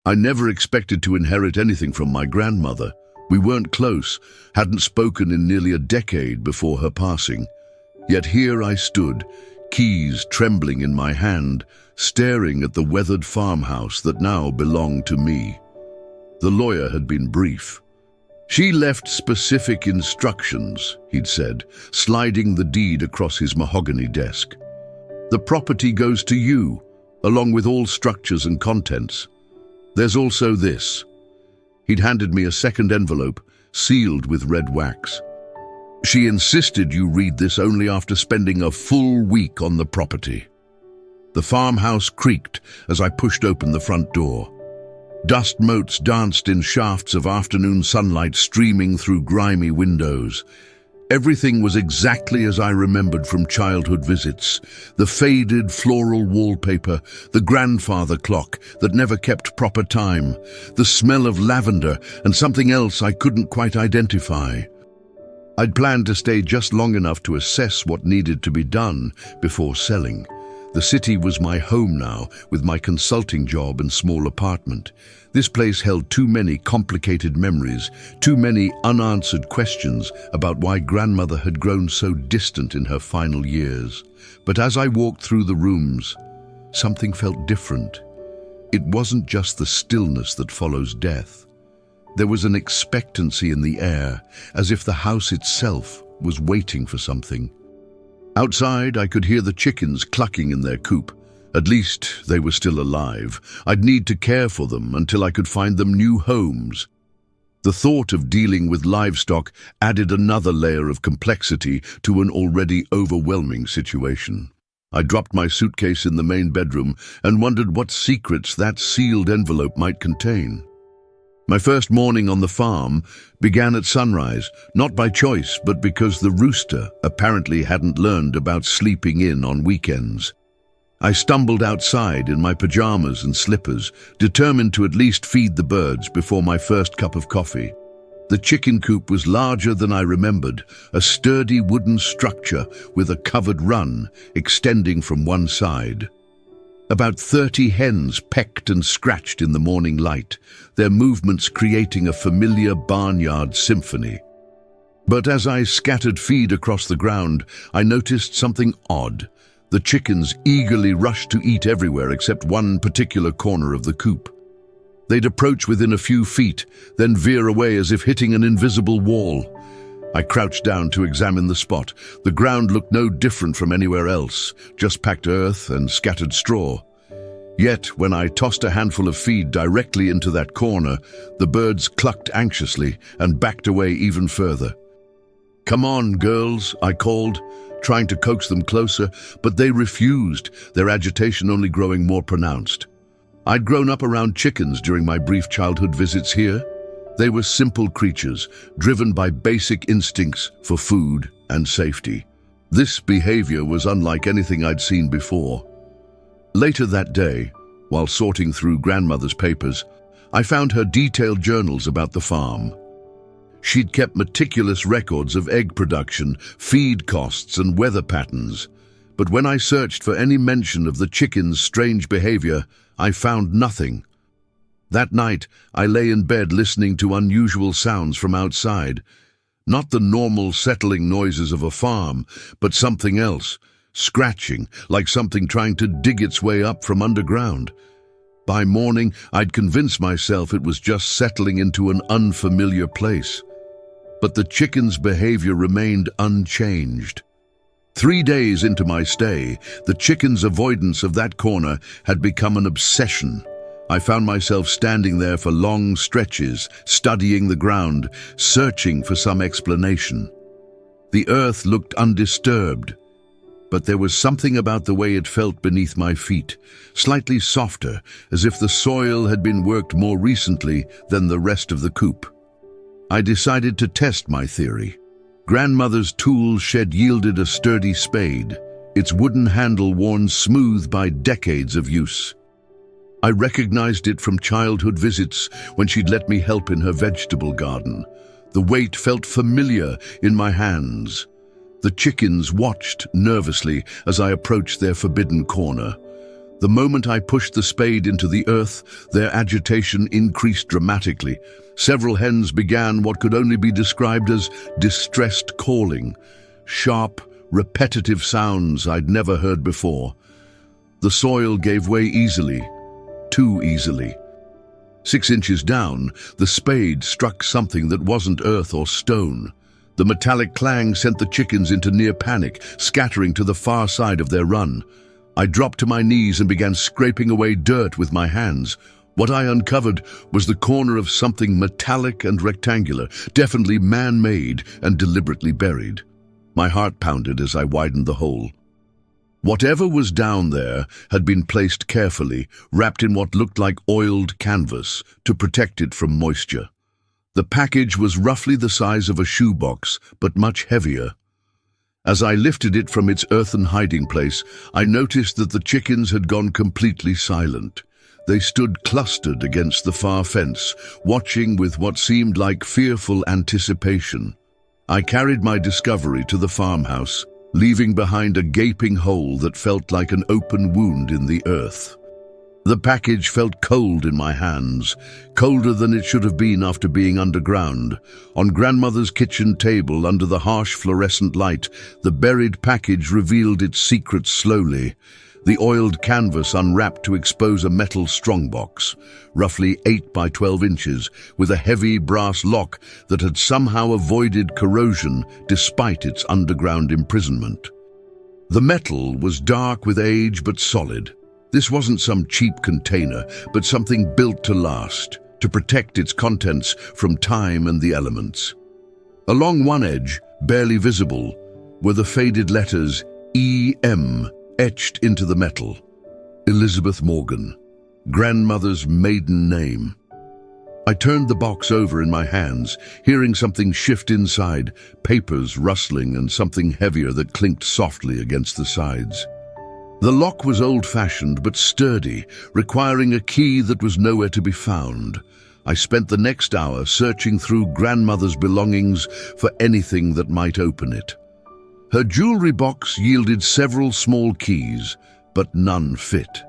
I never expected to inherit anything from my grandmother. We weren't close, hadn't spoken in nearly a decade before her passing. Yet here I stood, keys trembling in my hand, staring at the weathered farmhouse that now belonged to me. The lawyer had been brief. "She left specific instructions," he'd said, sliding the deed across his mahogany desk. "The property goes to you, along with all structures and contents. There's also this." He'd handed me a second envelope, sealed with red wax. "She insisted you read this only after spending a full week on the property." The farmhouse creaked as I pushed open the front door. Dust motes danced in shafts of afternoon sunlight streaming through grimy windows. Everything was exactly as I remembered from childhood visits. The faded floral wallpaper, the grandfather clock that never kept proper time, the smell of lavender and something else I couldn't quite identify. I'd planned to stay just long enough to assess what needed to be done before selling. The city was my home now, with my consulting job and small apartment. This place held too many complicated memories, too many unanswered questions about why grandmother had grown so distant in her final years. But as I walked through the rooms, something felt different. It wasn't just the stillness that follows death. There was an expectancy in the air, as if the house itself was waiting for something. Outside, I could hear the chickens clucking in their coop. At least they were still alive. I'd need to care for them until I could find them new homes. The thought of dealing with livestock added another layer of complexity to an already overwhelming situation. I dropped my suitcase in the main bedroom and wondered what secrets that sealed envelope might contain. My first morning on the farm began at sunrise, not by choice, but because the rooster apparently hadn't learned about sleeping in on weekends. I stumbled outside in my pajamas and slippers, determined to at least feed the birds before my first cup of coffee. The chicken coop was larger than I remembered, a sturdy wooden structure with a covered run extending from one side. About 30 hens pecked and scratched in the morning light, their movements creating a familiar barnyard symphony. But as I scattered feed across the ground, I noticed something odd. The chickens eagerly rushed to eat everywhere except one particular corner of the coop. They'd approach within a few feet, then veer away as if hitting an invisible wall. I crouched down to examine the spot. The ground looked no different from anywhere else, just packed earth and scattered straw. Yet, when I tossed a handful of feed directly into that corner, the birds clucked anxiously and backed away even further. "Come on, girls," I called, trying to coax them closer, but they refused, their agitation only growing more pronounced. I'd grown up around chickens during my brief childhood visits here. They were simple creatures, driven by basic instincts for food and safety. This behavior was unlike anything I'd seen before. Later that day, while sorting through grandmother's papers, I found her detailed journals about the farm. She'd kept meticulous records of egg production, feed costs, and weather patterns. But when I searched for any mention of the chickens' strange behavior, I found nothing. That night, I lay in bed listening to unusual sounds from outside. Not the normal settling noises of a farm, but something else, scratching, like something trying to dig its way up from underground. By morning, I'd convinced myself it was just settling into an unfamiliar place. But the chickens' behavior remained unchanged. 3 days into my stay, the chickens' avoidance of that corner had become an obsession. I found myself standing there for long stretches, studying the ground, searching for some explanation. The earth looked undisturbed, but there was something about the way it felt beneath my feet, slightly softer, as if the soil had been worked more recently than the rest of the coop. I decided to test my theory. Grandmother's tool shed yielded a sturdy spade, its wooden handle worn smooth by decades of use. I recognized it from childhood visits when she'd let me help in her vegetable garden. The weight felt familiar in my hands. The chickens watched nervously as I approached their forbidden corner. The moment I pushed the spade into the earth, their agitation increased dramatically. Several hens began what could only be described as distressed calling, sharp, repetitive sounds I'd never heard before. The soil gave way easily, too easily. 6 inches down, the spade struck something that wasn't earth or stone. The metallic clang sent the chickens into near panic, scattering to the far side of their run. I dropped to my knees and began scraping away dirt with my hands. What I uncovered was the corner of something metallic and rectangular, definitely man-made and deliberately buried. My heart pounded as I widened the hole. Whatever was down there had been placed carefully, wrapped in what looked like oiled canvas to protect it from moisture. The package was roughly the size of a shoebox, but much heavier. As I lifted it from its earthen hiding place, I noticed that the chickens had gone completely silent. They stood clustered against the far fence, watching with what seemed like fearful anticipation. I carried my discovery to the farmhouse, leaving behind a gaping hole that felt like an open wound in the earth. The package felt cold in my hands, colder than it should have been after being underground. On Grandmother's kitchen table, under the harsh fluorescent light, the buried package revealed its secrets slowly. The oiled canvas unwrapped to expose a metal strongbox, roughly 8 by 12 inches, with a heavy brass lock that had somehow avoided corrosion despite its underground imprisonment. The metal was dark with age but solid. This wasn't some cheap container, but something built to last, to protect its contents from time and the elements. Along one edge, barely visible, were the faded letters E.M. etched into the metal. Elizabeth Morgan, Grandmother's maiden name. I turned the box over in my hands, hearing something shift inside, papers rustling and something heavier that clinked softly against the sides. The lock was old-fashioned but sturdy, requiring a key that was nowhere to be found. I spent the next hour searching through Grandmother's belongings for anything that might open it. Her jewelry box yielded several small keys, but none fit.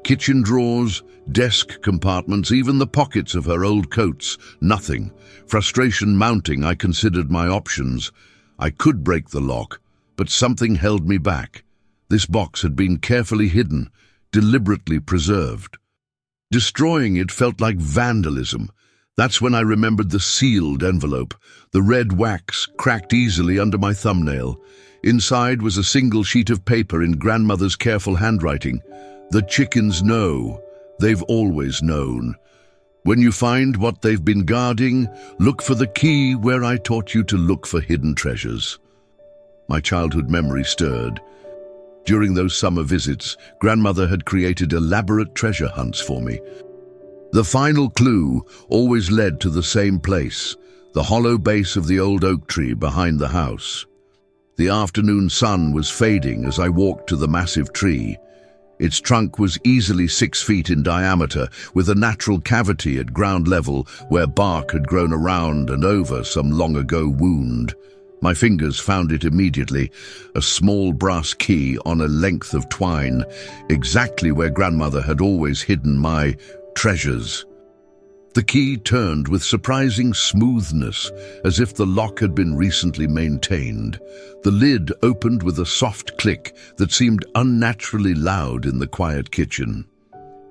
Kitchen drawers, desk compartments, even the pockets of her old coats, nothing. Frustration mounting, I considered my options. I could break the lock, but something held me back. This box had been carefully hidden, deliberately preserved. Destroying it felt like vandalism. That's when I remembered the sealed envelope. The red wax cracked easily under my thumbnail. Inside was a single sheet of paper in Grandmother's careful handwriting. The chickens know. They've always known. When you find what they've been guarding, look for the key where I taught you to look for hidden treasures. My childhood memory stirred. During those summer visits, Grandmother had created elaborate treasure hunts for me. The final clue always led to the same place, the hollow base of the old oak tree behind the house. The afternoon sun was fading as I walked to the massive tree. Its trunk was easily 6 feet in diameter, with a natural cavity at ground level where bark had grown around and over some long-ago wound. My fingers found it immediately, a small brass key on a length of twine, exactly where Grandmother had always hidden my treasures. The key turned with surprising smoothness, as if the lock had been recently maintained. The lid opened with a soft click that seemed unnaturally loud in the quiet kitchen.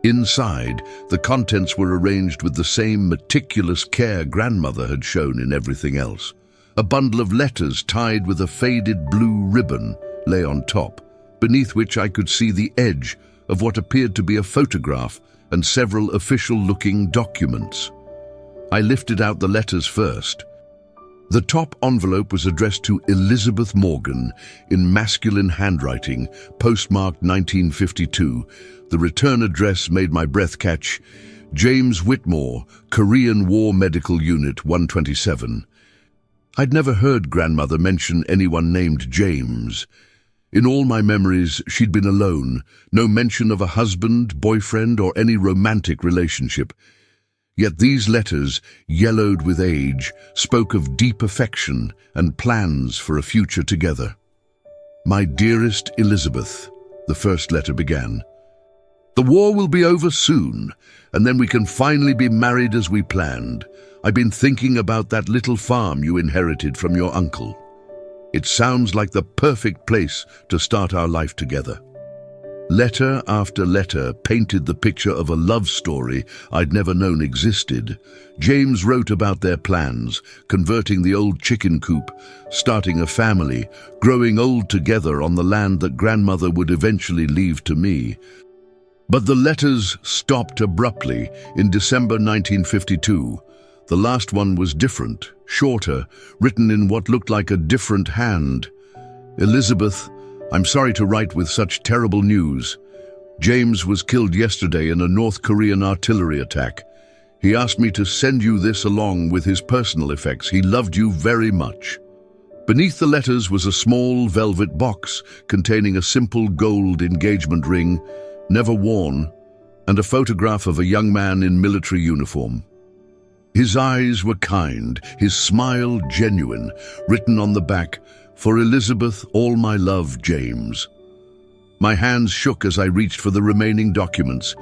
Inside, the contents were arranged with the same meticulous care Grandmother had shown in everything else. A bundle of letters tied with a faded blue ribbon lay on top, beneath which I could see the edge of what appeared to be a photograph and several official-looking documents. I lifted out the letters first. The top envelope was addressed to Elizabeth Morgan in masculine handwriting, postmarked 1952. The return address made my breath catch. James Whitmore, Korean War Medical Unit 127. I'd never heard Grandmother mention anyone named James. In all my memories, she'd been alone, no mention of a husband, boyfriend, or any romantic relationship. Yet these letters, yellowed with age, spoke of deep affection and plans for a future together. My dearest Elizabeth, the first letter began. The war will be over soon, and then we can finally be married as we planned. I've been thinking about that little farm you inherited from your uncle. It sounds like the perfect place to start our life together." Letter after letter painted the picture of a love story I'd never known existed. James wrote about their plans, converting the old chicken coop, starting a family, growing old together on the land that grandmother would eventually leave to me. But the letters stopped abruptly in December 1952. The last one was different, shorter, written in what looked like a different hand. "Elizabeth, I'm sorry to write with such terrible news. James was killed yesterday in a North Korean artillery attack. He asked me to send you this along with his personal effects. He loved you very much." Beneath the letters was a small velvet box containing a simple gold engagement ring, never worn, and a photograph of a young man in military uniform. His eyes were kind, his smile genuine, written on the back, "For Elizabeth, all my love, James." My hands shook as I reached for the remaining documents.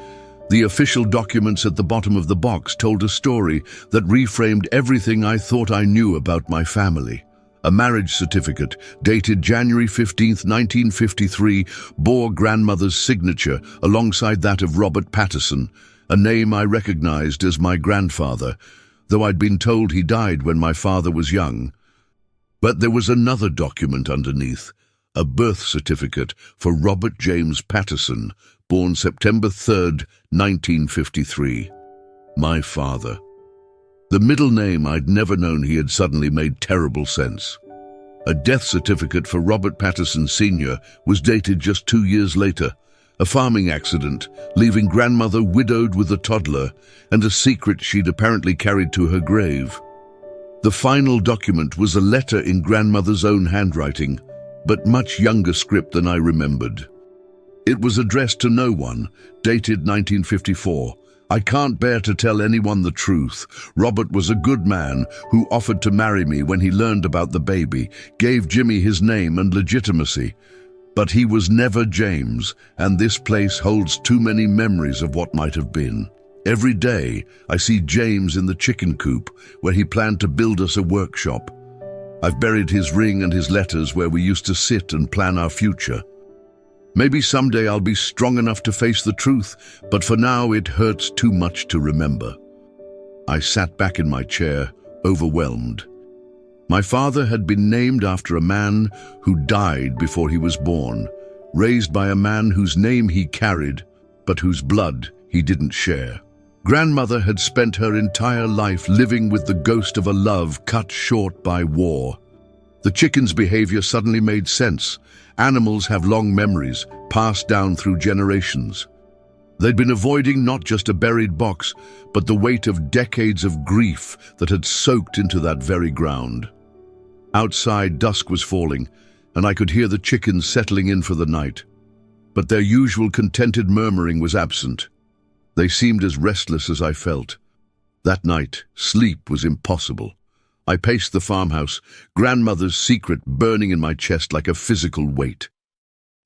The official documents at the bottom of the box told a story that reframed everything I thought I knew about my family. A marriage certificate, dated January 15, 1953, bore grandmother's signature alongside that of Robert Patterson, a name I recognized as my grandfather, though I'd been told he died when my father was young. But there was another document underneath, a birth certificate for Robert James Patterson, born September 3, 1953. My father. The middle name I'd never known he had suddenly made terrible sense. A death certificate for Robert Patterson Sr. was dated just 2 years later, a farming accident, leaving grandmother widowed with a toddler and a secret she'd apparently carried to her grave. The final document was a letter in grandmother's own handwriting, but much younger script than I remembered. It was addressed to no one, dated 1954. "I can't bear to tell anyone the truth. Robert was a good man who offered to marry me when he learned about the baby, gave Jimmy his name and legitimacy. But he was never James, and this place holds too many memories of what might have been. Every day, I see James in the chicken coop, where he planned to build us a workshop. I've buried his ring and his letters where we used to sit and plan our future. Maybe someday I'll be strong enough to face the truth, but for now it hurts too much to remember." I sat back in my chair, overwhelmed. My father had been named after a man who died before he was born, raised by a man whose name he carried, but whose blood he didn't share. Grandmother had spent her entire life living with the ghost of a love cut short by war. The chicken's behavior suddenly made sense. Animals have long memories, passed down through generations. They'd been avoiding not just a buried box, but the weight of decades of grief that had soaked into that very ground. Outside, dusk was falling, and I could hear the chickens settling in for the night. But their usual contented murmuring was absent. They seemed as restless as I felt. That night, sleep was impossible. I paced the farmhouse, grandmother's secret burning in my chest like a physical weight.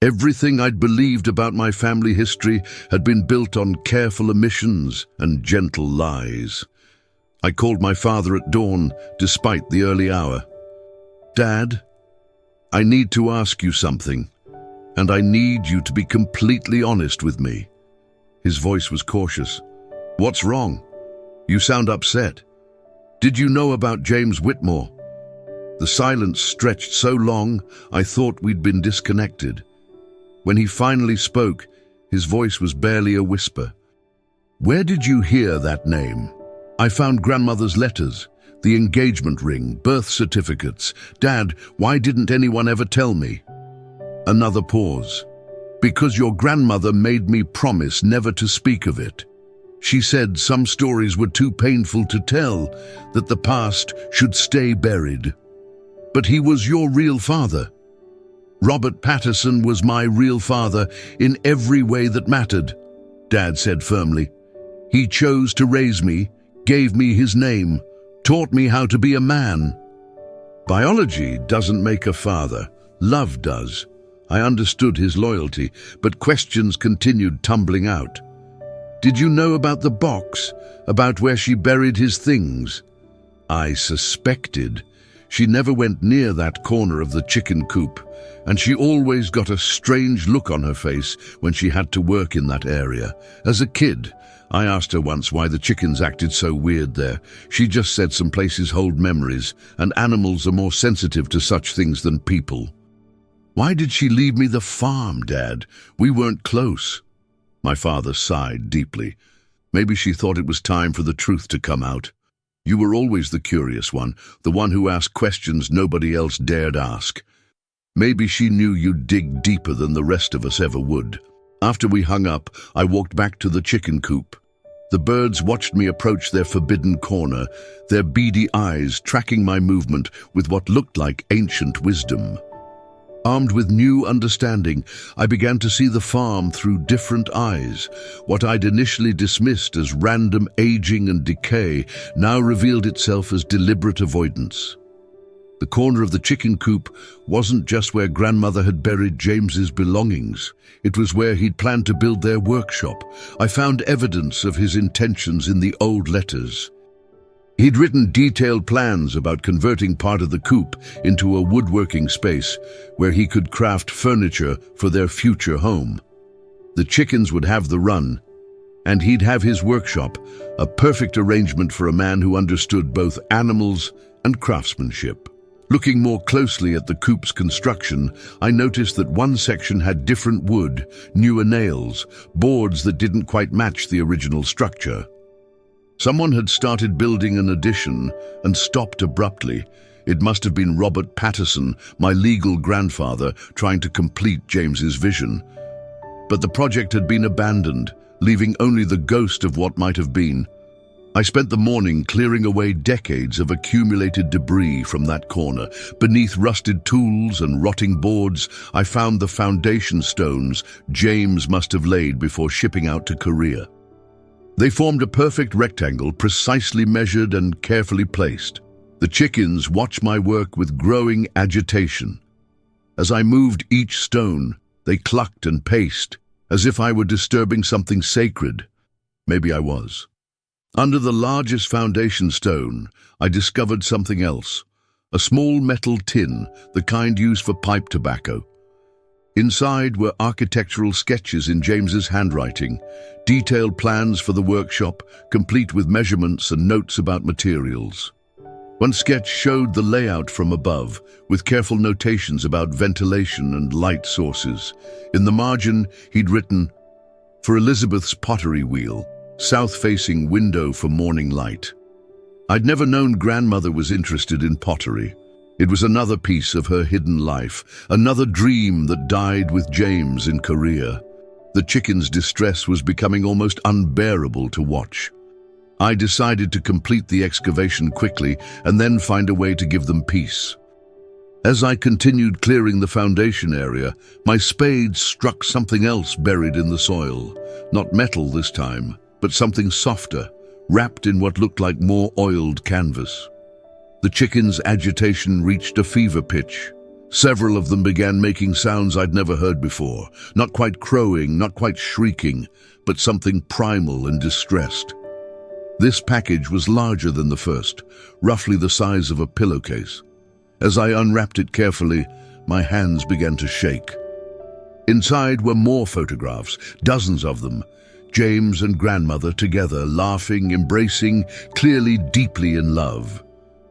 Everything I'd believed about my family history had been built on careful omissions and gentle lies. I called my father at dawn, despite the early hour. "Dad, I need to ask you something, and I need you to be completely honest with me." His voice was cautious. "What's wrong? You sound upset. Did you know about James Whitmore?" The silence stretched so long, I thought we'd been disconnected. When he finally spoke, his voice was barely a whisper. "Where did you hear that name?" "I found grandmother's letters, the engagement ring, birth certificates. Dad, why didn't anyone ever tell me?" Another pause. "Because your grandmother made me promise never to speak of it. She said some stories were too painful to tell, that the past should stay buried. But he was your real father. Robert Patterson was my real father in every way that mattered," Dad said firmly. "He chose to raise me, gave me his name, taught me how to be a man. Biology doesn't make a father, love does. I understood his loyalty, but questions continued tumbling out. Did you know about the box? About where she buried his things? I suspected. She never went near that corner of the chicken coop, and she always got a strange look on her face when she had to work in that area. As a kid, I asked her once why the chickens acted so weird there. She just said some places hold memories, and animals are more sensitive to such things than people. Why did she leave me the farm, Dad? We weren't close. My father sighed deeply. Maybe she thought it was time for the truth to come out. You were always the curious one, the one who asked questions nobody else dared ask. Maybe she knew you'd dig deeper than the rest of us ever would. After we hung up, I walked back to the chicken coop. The birds watched me approach their forbidden corner, their beady eyes tracking my movement with what looked like ancient wisdom. Armed with new understanding, I began to see the farm through different eyes. What I'd initially dismissed as random aging and decay now revealed itself as deliberate avoidance. The corner of the chicken coop wasn't just where Grandmother had buried James's belongings. It was where he'd planned to build their workshop. I found evidence of his intentions in the old letters. He'd written detailed plans about converting part of the coop into a woodworking space where he could craft furniture for their future home. The chickens would have the run, and he'd have his workshop, a perfect arrangement for a man who understood both animals and craftsmanship. Looking more closely at the coop's construction, I noticed that one section had different wood, newer nails, boards that didn't quite match the original structure. Someone had started building an addition and stopped abruptly. It must have been Robert Patterson, my legal grandfather, trying to complete James's vision. But the project had been abandoned, leaving only the ghost of what might have been. I spent the morning clearing away decades of accumulated debris from that corner. Beneath rusted tools and rotting boards, I found the foundation stones James must have laid before shipping out to Korea. They formed a perfect rectangle, precisely measured and carefully placed. The chickens watched my work with growing agitation. As I moved each stone, they clucked and paced, as if I were disturbing something sacred. Maybe I was. Under the largest foundation stone, I discovered something else. A small metal tin, the kind used for pipe tobacco. Inside were architectural sketches in James's handwriting, detailed plans for the workshop, complete with measurements and notes about materials. One sketch showed the layout from above, with careful notations about ventilation and light sources. In the margin, he'd written, "For Elizabeth's pottery wheel, south-facing window for morning light." I'd never known Grandmother was interested in pottery. It was another piece of her hidden life, another dream that died with James in Korea. The chickens' distress was becoming almost unbearable to watch. I decided to complete the excavation quickly and then find a way to give them peace. As I continued clearing the foundation area, my spade struck something else buried in the soil. Not metal this time, but something softer, wrapped in what looked like more oiled canvas. The chickens' agitation reached a fever pitch. Several of them began making sounds I'd never heard before, not quite crowing, not quite shrieking, but something primal and distressed. This package was larger than the first, roughly the size of a pillowcase. As I unwrapped it carefully, my hands began to shake. Inside were more photographs, dozens of them. James and Grandmother together, laughing, embracing, clearly deeply in love.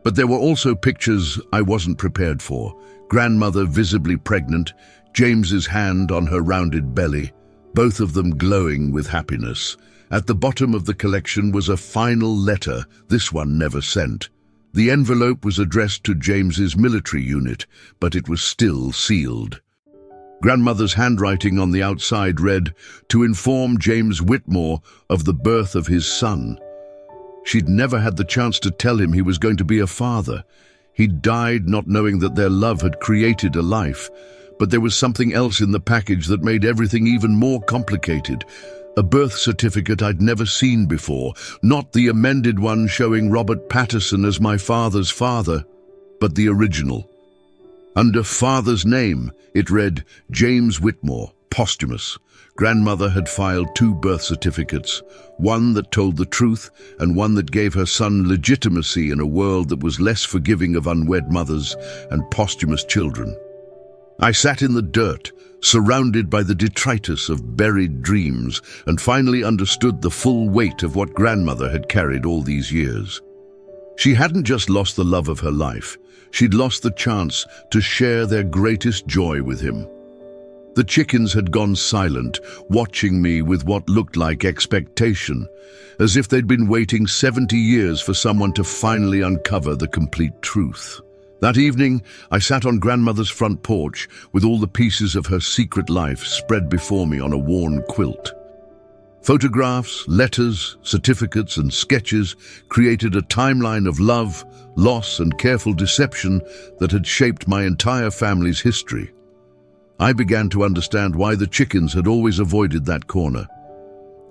But there were also pictures I wasn't prepared for. Grandmother visibly pregnant, James's hand on her rounded belly, both of them glowing with happiness. At the bottom of the collection was a final letter, this one never sent. The envelope was addressed to James's military unit, but it was still sealed. Grandmother's handwriting on the outside read, "To inform James Whitmore of the birth of his son." She'd never had the chance to tell him he was going to be a father. He'd died not knowing that their love had created a life. But there was something else in the package that made everything even more complicated. A birth certificate I'd never seen before, not the amended one showing Robert Patterson as my father's father, but the original. Under father's name, it read James Whitmore, posthumous. Grandmother had filed 2 birth certificates, one that told the truth and one that gave her son legitimacy in a world that was less forgiving of unwed mothers and posthumous children. I sat in the dirt, surrounded by the detritus of buried dreams, and finally understood the full weight of what grandmother had carried all these years. She hadn't just lost the love of her life, she'd lost the chance to share their greatest joy with him. The chickens had gone silent, watching me with what looked like expectation, as if they'd been waiting 70 years for someone to finally uncover the complete truth. That evening, I sat on grandmother's front porch with all the pieces of her secret life spread before me on a worn quilt. Photographs, letters, certificates, and sketches created a timeline of love, loss, and careful deception that had shaped my entire family's history. I began to understand why the chickens had always avoided that corner.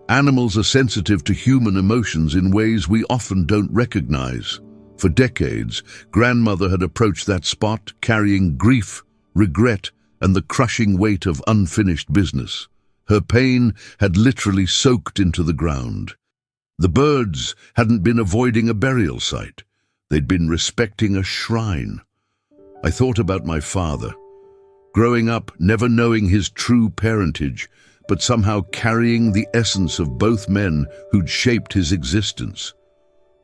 Animals are sensitive to human emotions in ways we often don't recognize. For decades, grandmother had approached that spot carrying grief, regret, and the crushing weight of unfinished business. Her pain had literally soaked into the ground. The birds hadn't been avoiding a burial site. They'd been respecting a shrine. I thought about my father. Growing up, never knowing his true parentage, but somehow carrying the essence of both men who'd shaped his existence.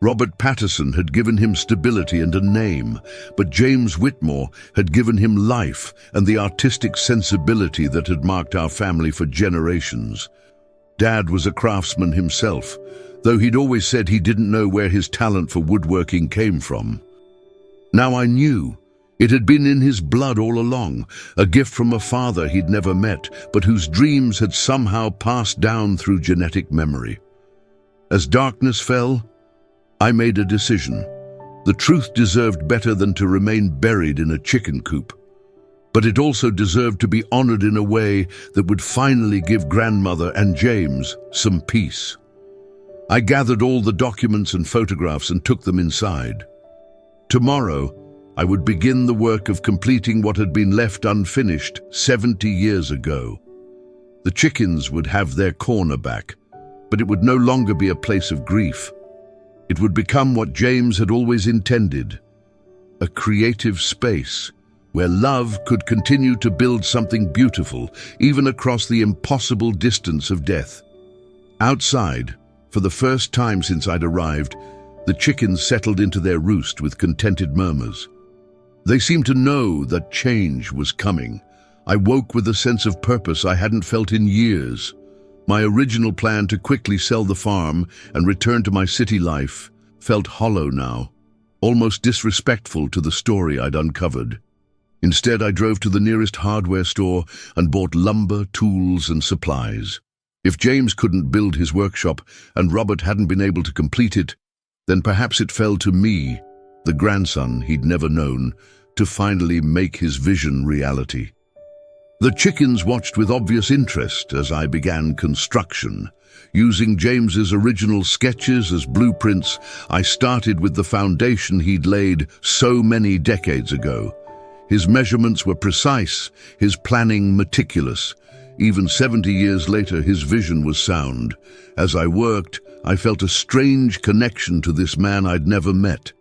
Robert Patterson had given him stability and a name, but James Whitmore had given him life and the artistic sensibility that had marked our family for generations. Dad was a craftsman himself, though he'd always said he didn't know where his talent for woodworking came from. Now I knew. It had been in his blood all along, a gift from a father he'd never met, but whose dreams had somehow passed down through genetic memory. As darkness fell, I made a decision. The truth deserved better than to remain buried in a chicken coop. But it also deserved to be honored in a way that would finally give grandmother and James some peace. I gathered all the documents and photographs and took them inside. Tomorrow, I would begin the work of completing what had been left unfinished 70 years ago. The chickens would have their corner back, but it would no longer be a place of grief. It would become what James had always intended, a creative space where love could continue to build something beautiful, even across the impossible distance of death. Outside, for the first time since I'd arrived, the chickens settled into their roost with contented murmurs. They seemed to know that change was coming. I woke with a sense of purpose I hadn't felt in years. My original plan to quickly sell the farm and return to my city life felt hollow now, almost disrespectful to the story I'd uncovered. Instead, I drove to the nearest hardware store and bought lumber, tools, and supplies. If James couldn't build his workshop and Robert hadn't been able to complete it, then perhaps it fell to me, the grandson he'd never known, to finally make his vision reality. The chickens watched with obvious interest as I began construction. Using James's original sketches as blueprints, I started with the foundation he'd laid so many decades ago. His measurements were precise, his planning meticulous. Even 70 years later, his vision was sound. As I worked, I felt a strange connection to this man I'd never met.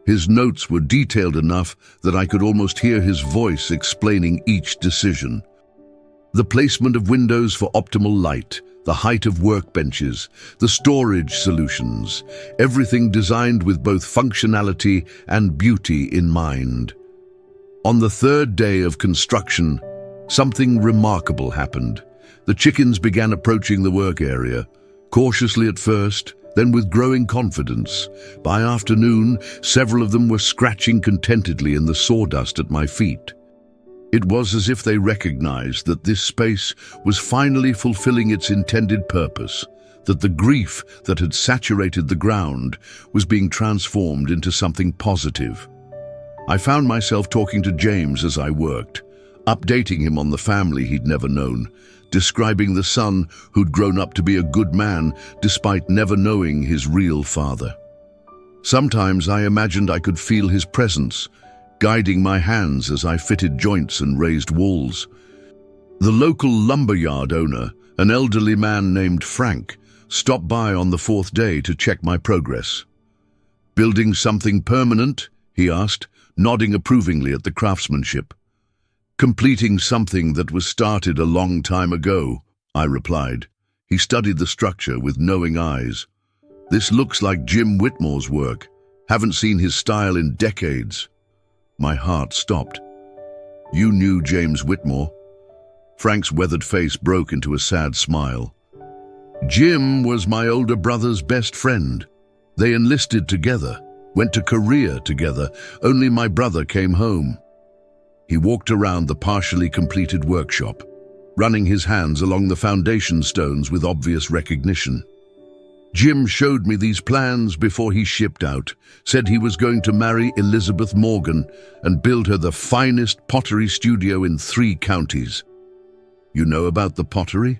His notes were detailed enough that I could almost hear his voice explaining each decision. The placement of windows for optimal light, the height of workbenches, the storage solutions, everything designed with both functionality and beauty in mind. On the third day of construction, something remarkable happened. The chickens began approaching the work area, cautiously at first, then with growing confidence. By afternoon, several of them were scratching contentedly in the sawdust at my feet. It was as if they recognized that this space was finally fulfilling its intended purpose, that the grief that had saturated the ground was being transformed into something positive. I found myself talking to James as I worked, updating him on the family he'd never known, describing the son who'd grown up to be a good man despite never knowing his real father. Sometimes I imagined I could feel his presence, guiding my hands as I fitted joints and raised walls. The local lumberyard owner, an elderly man named Frank, stopped by on the fourth day to check my progress. "Building something permanent?" he asked, nodding approvingly at the craftsmanship. "Completing something that was started a long time ago," I replied. He studied the structure with knowing eyes. "This looks like Jim Whitmore's work. Haven't seen his style in decades." My heart stopped. "You knew James Whitmore?" Frank's weathered face broke into a sad smile. "Jim was my older brother's best friend. They enlisted together, went to Korea together. Only my brother came home." He walked around the partially completed workshop, running his hands along the foundation stones with obvious recognition. "Jim showed me these plans before he shipped out, said he was going to marry Elizabeth Morgan and build her the finest pottery studio in 3 counties. You know about the pottery?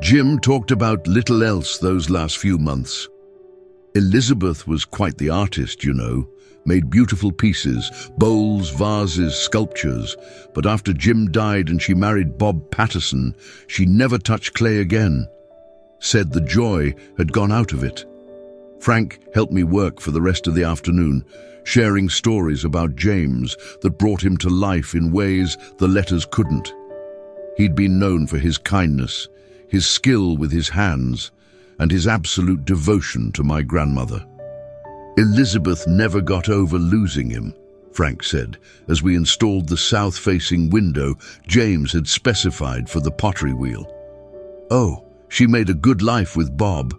Jim talked about little else those last few months. Elizabeth was quite the artist, you know, made beautiful pieces, bowls, vases, sculptures. But after Jim died and she married Bob Patterson, she never touched clay again. Said the joy had gone out of it." Frank helped me work for the rest of the afternoon, sharing stories about James that brought him to life in ways the letters couldn't. He'd been known for his kindness, his skill with his hands, and his absolute devotion to my grandmother. "Elizabeth never got over losing him," Frank said, as we installed the south-facing window James had specified for the pottery wheel. "Oh, she made a good life with Bob.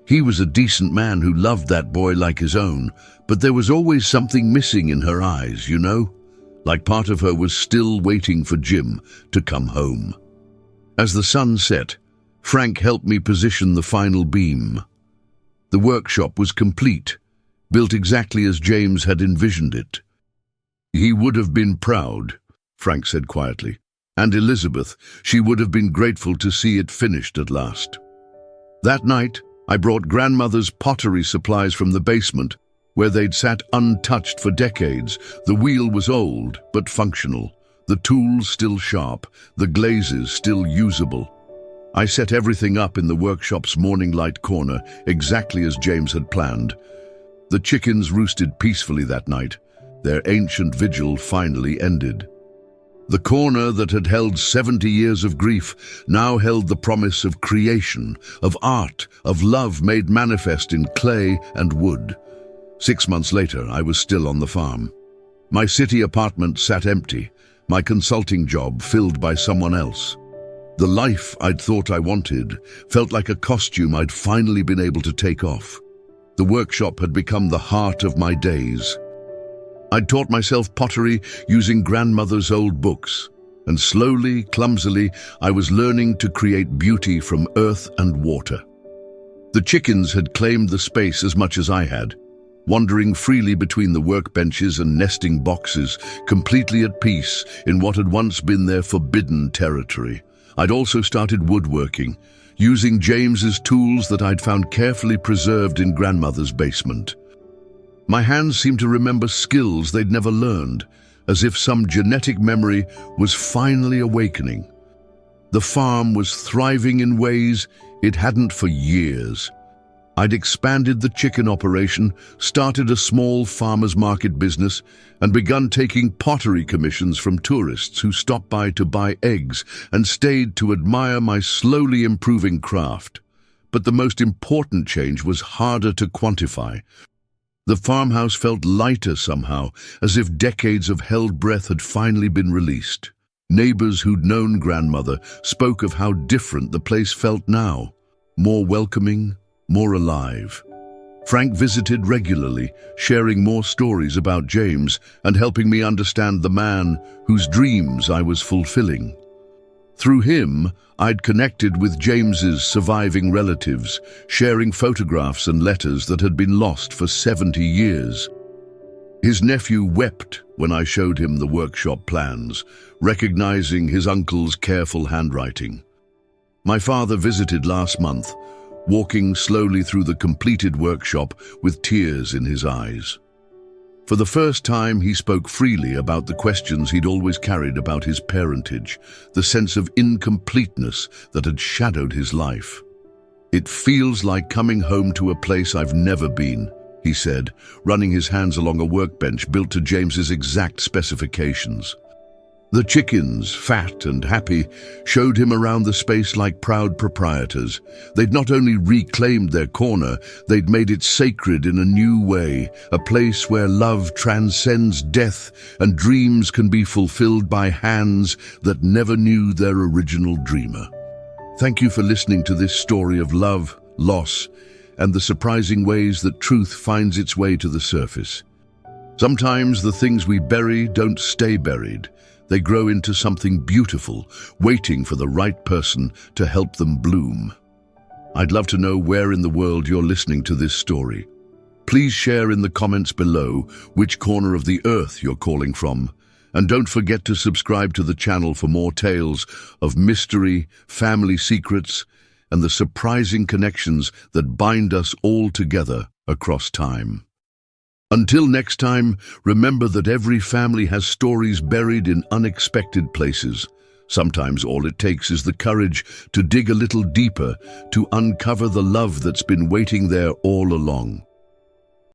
He was a decent man who loved that boy like his own, but there was always something missing in her eyes, you know? Like part of her was still waiting for Jim to come home." As the sun set, Frank helped me position the final beam. The workshop was complete, built exactly as James had envisioned it. "He would have been proud," Frank said quietly. "And Elizabeth, she would have been grateful to see it finished at last." That night, I brought grandmother's pottery supplies from the basement, where they'd sat untouched for decades. The wheel was old, but functional. The tools still sharp, the glazes still usable. I set everything up in the workshop's morning light corner, exactly as James had planned. The chickens roosted peacefully that night. Their ancient vigil finally ended. The corner that had held 70 years of grief now held the promise of creation, of art, of love made manifest in clay and wood. 6 months later, I was still on the farm. My city apartment sat empty, my consulting job filled by someone else. The life I'd thought I wanted felt like a costume I'd finally been able to take off. The workshop had become the heart of my days. I'd taught myself pottery using grandmother's old books, and slowly, clumsily, I was learning to create beauty from earth and water. The chickens had claimed the space as much as I had, wandering freely between the workbenches and nesting boxes, completely at peace in what had once been their forbidden territory. I'd also started woodworking, using James's tools that I'd found carefully preserved in grandmother's basement. My hands seemed to remember skills they'd never learned, as if some genetic memory was finally awakening. The farm was thriving in ways it hadn't for years. I'd expanded the chicken operation, started a small farmers market business, and begun taking pottery commissions from tourists who stopped by to buy eggs and stayed to admire my slowly improving craft. But the most important change was harder to quantify. The farmhouse felt lighter somehow, as if decades of held breath had finally been released. Neighbors who'd known grandmother spoke of how different the place felt now, more welcoming, more alive. Frank visited regularly, sharing more stories about James and helping me understand the man whose dreams I was fulfilling. Through him, I'd connected with James's surviving relatives, sharing photographs and letters that had been lost for 70 years. His nephew wept when I showed him the workshop plans, recognizing his uncle's careful handwriting. My father visited last month, walking slowly through the completed workshop with tears in his eyes. For the first time, he spoke freely about the questions he'd always carried about his parentage, the sense of incompleteness that had shadowed his life. "It feels like coming home to a place I've never been," he said, running his hands along a workbench built to James's exact specifications. The chickens, fat and happy, showed him around the space like proud proprietors. They'd not only reclaimed their corner, they'd made it sacred in a new way, a place where love transcends death and dreams can be fulfilled by hands that never knew their original dreamer. Thank you for listening to this story of love, loss, and the surprising ways that truth finds its way to the surface. Sometimes the things we bury don't stay buried. They grow into something beautiful, waiting for the right person to help them bloom. I'd love to know where in the world you're listening to this story. Please share in the comments below which corner of the earth you're calling from. And don't forget to subscribe to the channel for more tales of mystery, family secrets, and the surprising connections that bind us all together across time. Until next time, remember that every family has stories buried in unexpected places. Sometimes all it takes is the courage to dig a little deeper, to uncover the love that's been waiting there all along.